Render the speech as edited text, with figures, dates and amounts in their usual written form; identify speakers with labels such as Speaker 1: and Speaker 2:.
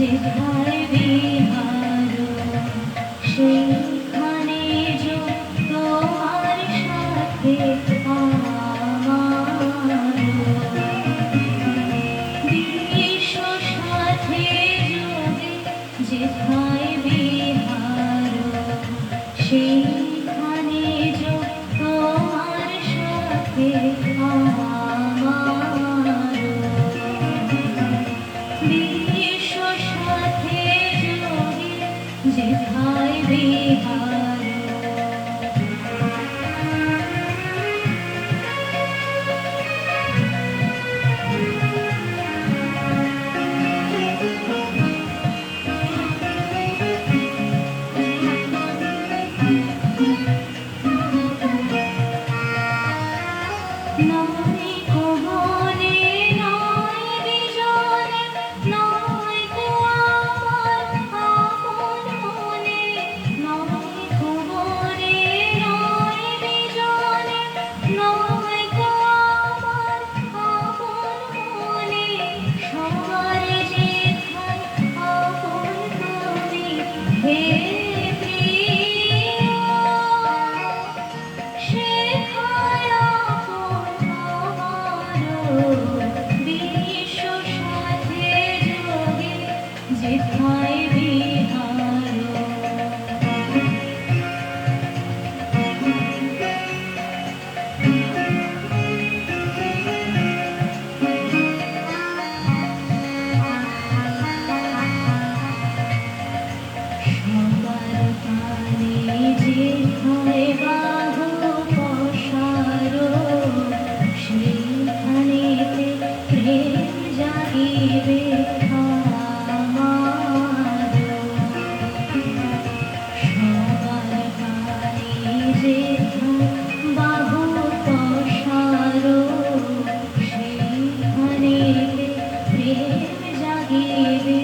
Speaker 1: যেথায় বিহার সেইখানে যে তোমার সাথে আমার বিশ্ব সাথে যদি যেথায় বিহার সেইখানে যে তোমার সাথে আমার বিশ্ব সাথে যদি যেথায় বিহার নয় ভুবনে নয় বিজনে নয় গো আমার আপন মনে নয় ভুবনে নয় বিজনে নয় গো আমার আপন মনে সবার যেথায় আপন তুমি হে প্রিয় সেথায় বিশ্ব সাথে যোগে যেথায় বিহার সবার পানে যেথায় বাহু পসারো সেইখানেতে প্রেম জাগিবে আমার সবার পানে যেথায় বাহু পসারো সেইখানেতে প্রেম জাগিবে